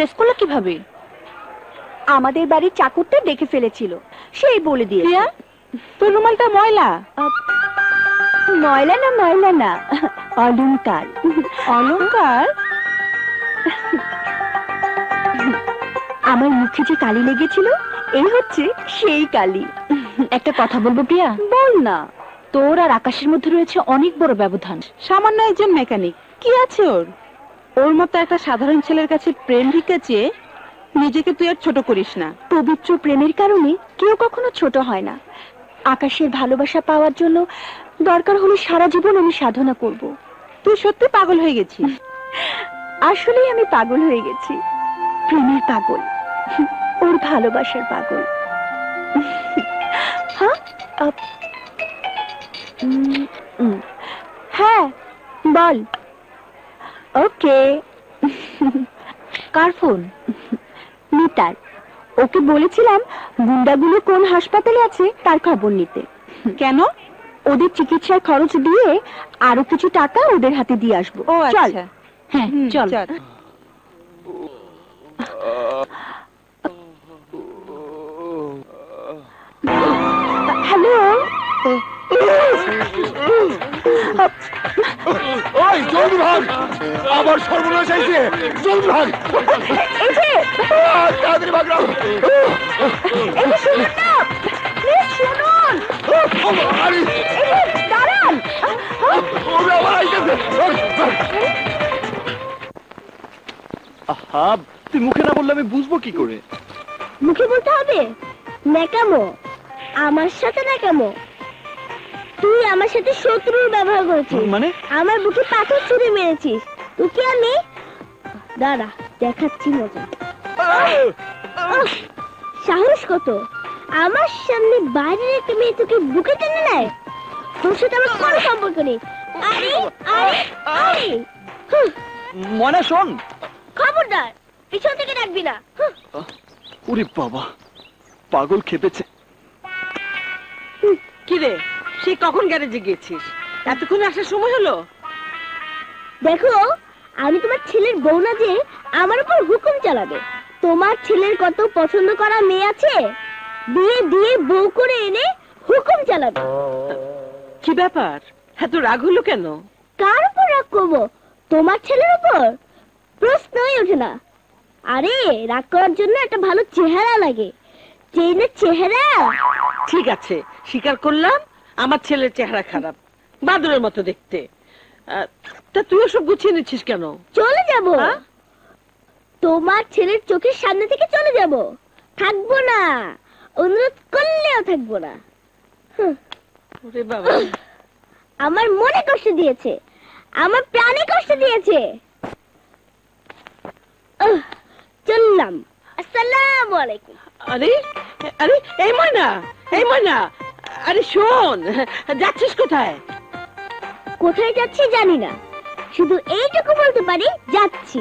Dress করলো কিভাবে? আমাদের বাড়ির চাকরটা দেখে ফেলেছিল, সেই বলে দিয়ে। তোর রুমালটা ময়লা। ময়লা না, ময়লা না, অলংকার। অলংকার? আমার মুখে যে কালি লেগেছিল, এই হচ্ছে সেই কালি। একটা কথা বলবো প্রিয়া? বল না। তোর আর আকাশের মধ্যে রয়েছে অনেক বড় ব্যবধান। সামান্য একজন মেকানিক, কি আছে ওর? ওর মতো একটা সাধারণ ছেলের কাছে প্রেম ভিক্ষা চেয়ে নিজেকে তুই আর ছোট করিস না। পবিত্র প্রেমের কারণে কেউ কখনো ছোট হয় না। আকাশের ভালোবাসা পাওয়ার জন্য দরকার হলে সারা জীবন আমি সাধনা করব। তুই সত্যি পাগল হয়ে গেছিস। আসলেই আমি পাগল হয়ে গেছি, প্রেমের পাগল, ওর ভালোবাসার পাগল। হ্যাঁ বল। ওকে। কার ফোন? মিতার। ওকে বলেছিলাম গুন্ডাগুলো কোন হাসপাতালে আছে তার খবর নিতে। কেন? ওদের চিকিৎসার খরচ দিয়ে আরো কিছু টাকা ওদের হাতে দিয়ে আসবো। ও চল। আচ্ছা, হ্যাঁ চল। হ্যালো। ওই জলদি ভাগ, আবার সর্বনাশ হয়েছে, জলদি ভাগ। এই যে তাড়াতাড়ি ভাগ। এই যে শুনুন না, প্লিজ শুনুন। দাঁড়ান। তুই মুখে না বললে আমি বুঝবো কি করে? মুখে বলতে হবে? ন্যাকামো, আমার সাথে ন্যাকামো। তুই আমার সাথে শত্রুর ব্যবহার করেছিস, মানে? আমার বুকে পাথর ছুঁড়ে মেরেছিস। তুই কি আমি? দাঁড়া, দেখাচ্ছি মজা। সাহস কত! আমার সামনে বাইরের একটা মেয়ে তোকে বুকে টেনে নেয়। তোর সাথে আমার কোনো সম্পর্ক নেই। আরে আরে আরে, মনে শোন, খবরদার পিছন থেকে ডাকবি না। ওরে বাবা, পাগল খেপেছে। কি রে, সে কখন গ্যারেজে গিয়েছিস? এতক্ষণ আসার সময় হলো? দেখো, আমি তোমার ছেলের বউ না যে আমার উপর হুকুম চালাবে। তোমার ছেলের কত পছন্দ করা মেয়ে আছে, বিয়ে দিয়ে বউ করে এনে হুকুম চালাবে। কি ব্যাপার, এত রাগ হলো কেন? কার উপর রাগ করবো? তোমার ছেলের উপর? প্রশ্নই ওঠে না। আরে রাগ করার জন্য একটা ভালো চেহারা লাগে, চেনের চেহারা। ঠিক আছে, স্বীকার করলাম আমার ছেলের চেহারা খারাপ, বাদরের মতো দেখতে। তা তুই ওসব গুছিয়ে নিচ্ছিস কেন? চলে যাব, তোমার ছেলের চোখের সামনে থেকে চলে যাব। থাকবো না, অনুরোধ করলেও থাকবো না। ওরে বাবা, আমার মনে কষ্ট দিয়েছে, আমার প্রাণে কষ্ট দিয়েছে। চললাম, আসসালামু আলাইকুম। আরে আরে, এই ময়না, এই ময়না, আরে শোন, যাচ্ছিস কোথায়? কোথায় যাচ্ছি জানি না, শুধু এইটুকু বলতে পারি যাচ্ছি।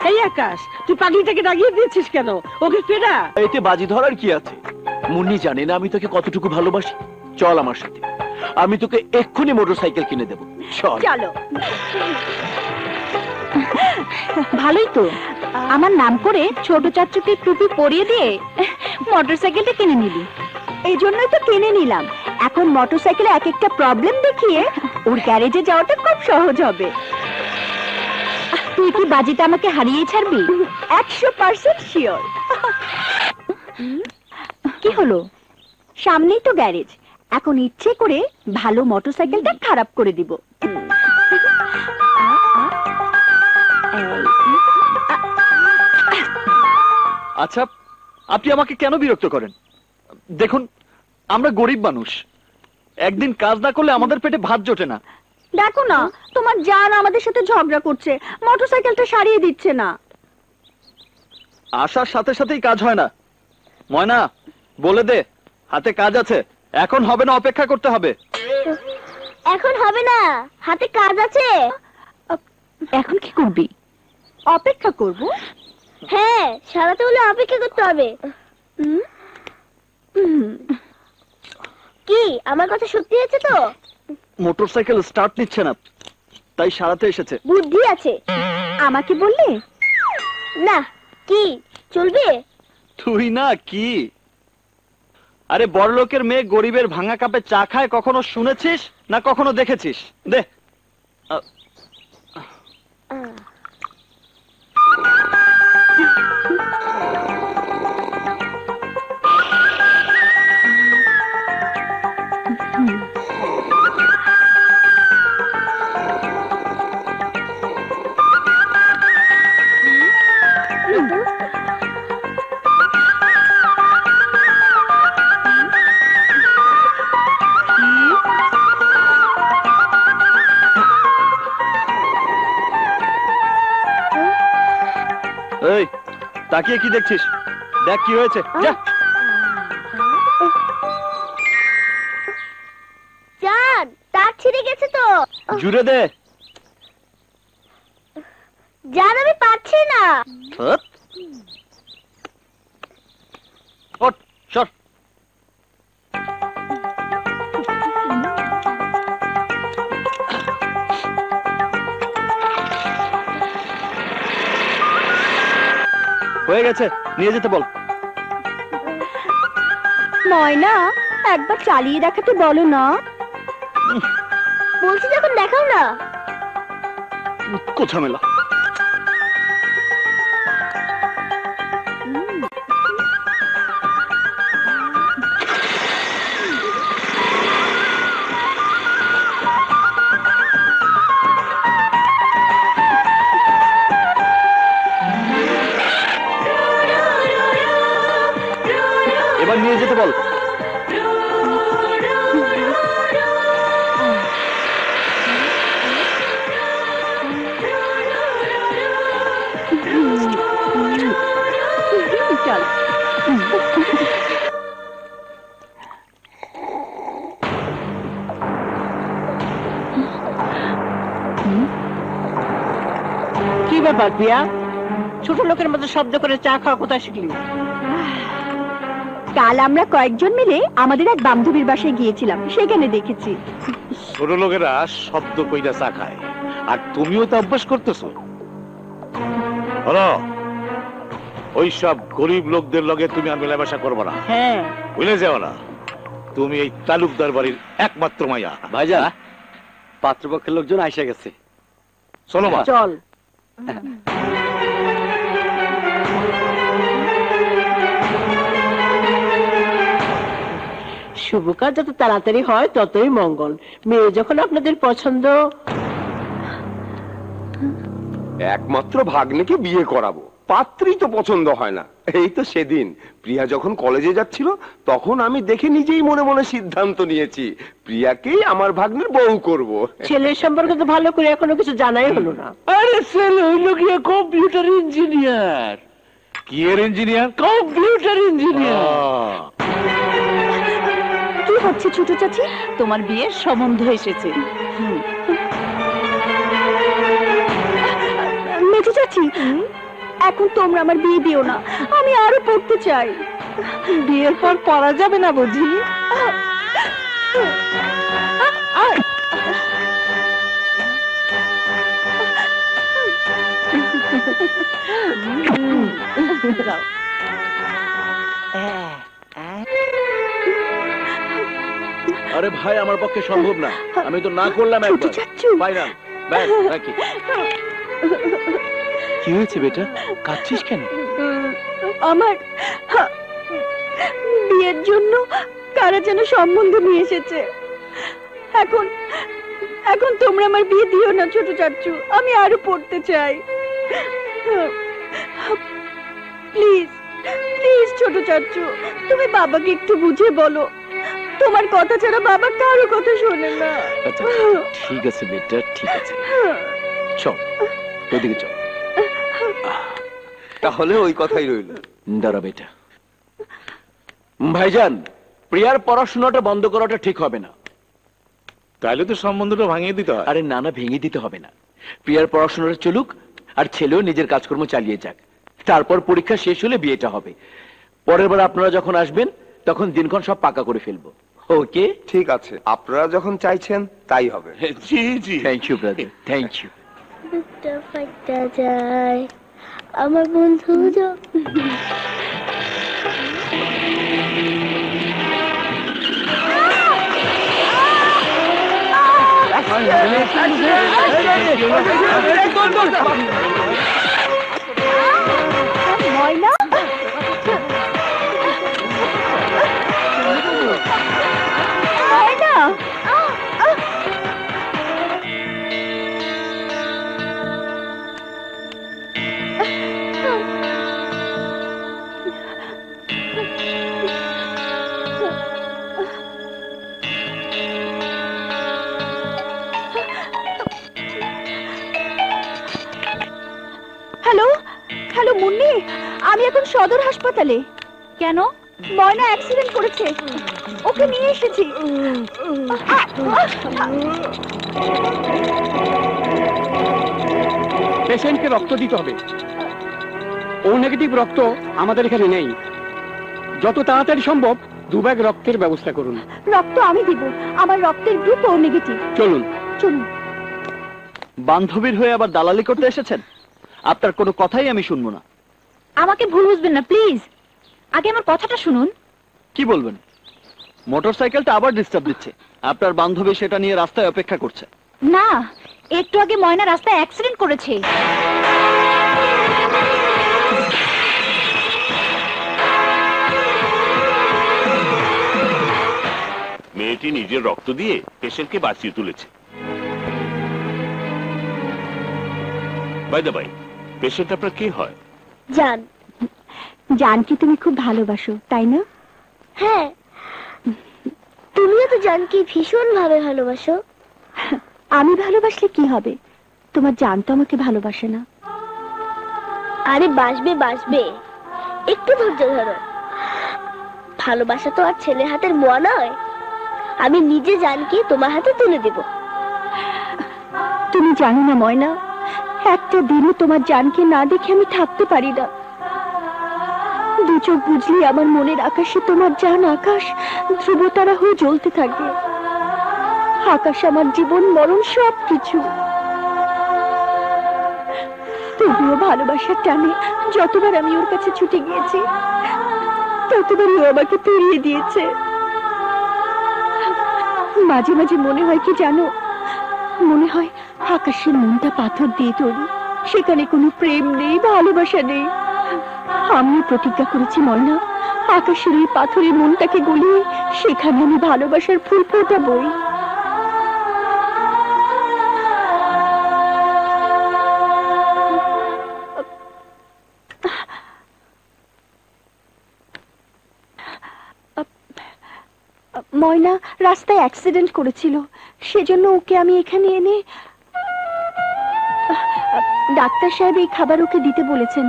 এই আকাশ, তুই পাগলিটাকে ডাকিয়ে দিয়েছিস কেন? ওকে ফেরা। এতে বাজি ধরার কি আছে? মুন্নি জানে না আমি তোকে কতটুকু ভালোবাসি। চল আমার সাথে, আমি তোকে এক্ষুনি মোটরসাইকেল কিনে দেবো। চল। চলো। ভালোই তো, আমার নাম করে ছোট চাচুকে টুপি পরিয়ে দিয়ে মোটরসাইকেলটা কিনে নিলি। এই জন্যই তো কিনে নিলাম। এখন মোটরসাইকেলে এক একটা প্রবলেম দেখিয়ে ওর গ্যারেজে যাওয়াটা খুব সহজ হবে। তুই কি বাজিতে আমাকে হারিয়ে ছাড়বি? 100% শিওর। কি হলো? সামনেই তো গ্যারেজ, এখন ইচ্ছে করে ভালো মোটরসাইকেলটা খারাপ করে দিব। আচ্ছা, আপনি আমাকে কেন বিরক্ত করেন? দেখুন, আমরা গরিব মানুষ, একদিন কাজ না করলে আমাদের পেটে ভাত জোটে না। দেখো না, তোমার জান আমাদের সাথে ঝগড়া করছে, মোটরসাইকেলটা সারিয়ে দিচ্ছে না। আসার সাথে সাথেই কাজ হয় না। ময়না, বলে দে হাতে কাজ আছে, এখন হবে না, অপেক্ষা করতে হবে। এখন হবে না, হাতে কাজ আছে। এখন কি করবি? অপেক্ষা করব। হ্যাঁ, সারাতে হলে অপেক্ষা করতে হবে। কি আমার কথা সত্যি হয়েছে তো? মোটরসাইকেল স্টার্ট নিচ্ছে না, তাই সারাতে এসেছে। বুদ্ধি আছে। আমাকে বললে? না, কি চলবে? তুই না কি? আরে বড়লোকের মেয়ে গরিবের ভাঙা কাপে চা খায় কখনো শুনেছিস না কখনো দেখেছিস? দে। এই তাকিয়ে কি দেখছিস? দেখ কি হয়েছে, যা। জান, তার ছিঁড়ে গেছে তো। জুড়ে দে। জান, আমি পারছি না। হট, ওঠ, সর। হয়ে গেছে, নিয়ে যেতে বল। ময়না, একবার চালিয়ে দেখাতে বলো না। বলছি যখন দেখাও না। কোঝামেলা। এবার নিয়ে যেতে বল। চল। কি ব্যাপার প্রিয়া, ছোট লোকের মতো শব্দ করে চা খাওয়া কোথায় শিখলি? কাল আমরা কয়েকজন মিলে আমাদের এক বান্ধবীর বাসায় গিয়েছিলাম, সেখানে দেখেছি। ছোট লোকেরা শব্দ কইরা চা খায়, আর তুমিও তো অভ্যাস করতেছো। হলো ওই সব গরিব লোকদের লগে তুমি আর মেলামেশা করবো না। হ্যাঁ, ভুলে যাও না, তুমি এই তালুকদার বাড়ির একমাত্র মাইয়া। ভাইজান, পাত্রপক্ষের লোকজন আইসা গেছে। চলো মা। চল। শুভ কাজ যত তাড়াতাড়ি হয় ততই মঙ্গল। মেয়ে যখন আপনাদের পছন্দ। একমাত্র ভাগ্নেকে বিয়ে করাবো, পাত্রী তো পছন্দ হয় না। এই তো সেদিন প্রিয়া যখন কলেজে যাচ্ছিল, তখন আমি দেখে নিজেই মনে মনে সিদ্ধান্ত নিয়েছি প্রিয়াকেই আমার ভাগ্নের বউ করব। ছেলের সম্পর্কে তো ভালো করে এখনো কিছু জানাই হলো না। আরে ছেলে হইল গিয়ে কম্পিউটার ইঞ্জিনিয়ার। কি এর ইঞ্জিনিয়ার? Computer engineer. কি হচ্ছে ছোট চাচি? তোমার বিয়ের সম্বন্ধ এসেছে। মেজো চাচি, এখন তোমরা আমার বিয়ে দিও না, আমি আরো পড়তে চাই। বিয়ের পর পড়া যাবে না বুঝি? আরে ভাই, আমার পক্ষে সম্ভব না, আমি তো না করলাম ছোট একবার। চাচু। ফাইনাল ব্যাস, রাখি। কি হয়েছে বেটা, কাঁদছিস কেন? আমার বিয়ের জন্য কারা যেন সম্বন্ধ নিয়ে এসেছে। এখন এখন তোমরা আমার বিয়ে দিও না ছোট চাচু, আমি আরো পড়তে চাই। প্লিজ প্লিজ ছোট চাচু, তুমি বাবাকে একটু বুঝে বলো। তোমার কথা ছাড়া বাবা কারো কথা শোনে না। আচ্ছা ঠিক আছে বেটা, ঠিক আছে, চল ওইদিকে চল। তাহলে ওই কথাই রইল। দাঁড়া বেটা। ভাইজান, প্রিয়ার পড়াশোনাটা বন্ধ করাটা ঠিক হবে না। তাহলে তো সম্বন্ধটা ভাঙিয়ে দিতে হয়। আরে না না, ভেঙে দিতে হবে না। প্রিয়ার পড়াশোনাটা চলুক, আর ছেলেও নিজের কাজকর্ম চালিয়ে যাক। তারপর পরীক্ষা শেষ হলে বিয়েটা হবে। পরের বার আপনারা যখন আসবেন তখন দিনক্ষণ সব পাকা করে ফেলবো। ওকে, ঠিক আছে, আপনারা যখন চাইছেন তাই হবে। জি জি। Thank you brother, thank you. দুটো ফাটা যায় আমার বন্ধু ময়না ময়না হ্যালো হ্যালো মুন্নি, আমি এখন সদর হাসপাতালে। কেন? ময়না অ্যাক্সিডেন্ট করেছে, ওকে নিয়ে এসেছি। পেশেন্টকে রক্ত দিতে হবে। ও নেগেটিভ রক্ত আমাদের এখানে নেই। যত তাড়াতাড়ি সম্ভব 2 ব্যাগ রক্তের ব্যবস্থা করুন। রক্ত আমি দিব, আমার রক্তের গ্রুপ ও নেগেটিভ। চলুন চলুন। বান্ধবীর হয়ে আবার দালালি করতে এসেছেন? আপনার কোনো কথাই আমি শুনবো না। আমাকে ভুল বুঝবেন না প্লিজ, আগে আমার কথাটা শুনুন। কি বলবেন? মোটরসাইকেলটা আবার ডিস্টার্ব দিচ্ছে। আপনার বান্ধবী সেটা নিয়ে রাস্তায় অপেক্ষা করছে। না, একটু আগে ময়না রাস্তায় অ্যাক্সিডেন্ট করেছে। মেয়েটি নিজের রক্ত দিয়ে পেশেন্টকে বাঁচিয়ে তুলেছে। বাই দ্য বাই, পেশেন্ট আপনার কে হয়? জান। জানকে তুমি খুব ভালোবাসো তাই না? হ্যাঁ, তুমিও তো জানকে ভীষণ ভাবে ভালোবাসো। আমি ভালোবাসলে কি হবে? তোমার জান তো আমাকে ভালোবাসে না। আরে বাসবে বাসবে, একটু ধৈর্য ধরো। ভালোবাসা তো আর ছেলে হাতের মোয়া নয়। আমি নিজে জানকে তোমার হাতে তুলে দেব। তুমি জানো না ময়না, একটা দিনও তোমার জানকে না দেখে আমি থাকতে পারি না। দু চোখ বুঝলি আমার মনের আকাশে তোমার জান আকাশ ধ্রুবতারা হয়ে জ্বলতে থাকে। আকাশ আমার জীবন মরণ সব কিছু। তবুও ভালোবাসার টানে যতবার আমি ওর কাছে ছুটে গিয়েছি ততবারই ও আমাকে ফিরিয়ে দিয়েছে। মাঝে মাঝে মনে হয় কি জানো, মনে হয় আকাশের মনটা পাথর দিয়ে তৈরি, সেখানে কোনো প্রেম নেই, ভালোবাসা নেই। আমিও প্রতিজ্ঞা করেছি ময়না, আকাশের এই পাথরের মনটাকে গলিয়ে সেখানে আমি ভালোবাসার ফুল ফোটাবই। ময়না রাস্তায় অ্যাক্সিডেন্ট করেছিল, সেজন্য ওকে আমি এখানে এনে ডাক্তার সাহেব এই খাবার ওকে দিতে বলেছেন,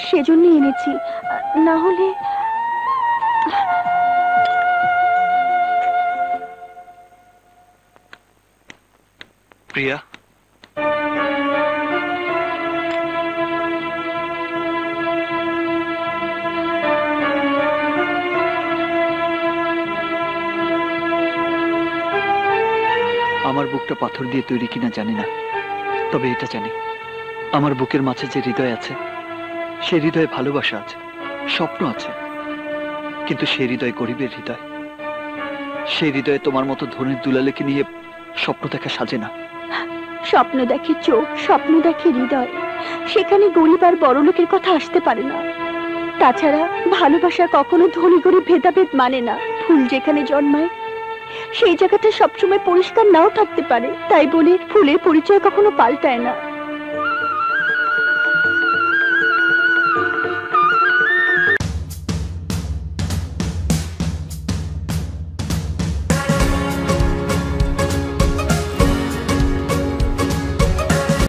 সেজন্য এনেছি। না হলে প্রিয়া, আমার বুকটা পাথর দিয়ে তৈরি কিনা জানি না, তবে এটা জানি আমার বুকের মাঝে যে হৃদয় আছে সেই হৃদয়ে ভালোবাসা আছে, স্বপ্ন আছে। কিন্তু সেই হৃদয় গরিবের হৃদয়। সেই হৃদয়ে তোমার মতো ধনের দুলালেকে নিয়ে স্বপ্ন দেখা সাজে না। স্বপ্ন দেখে চোখ, স্বপ্ন দেখে হৃদয়, সেখানে গরিব আর বড় লোকের কথা আসতে পারে না। তাছাড়া ভালোবাসা কখনো ধনী গরিব ভেদাভেদ মানে না। ফুল যেখানে জন্মায় সেই জায়গাটা সবসময় পরিষ্কার নাও থাকতে পারে, তাই বলে ফুলের পরিচয় কখনো পাল্টায় না।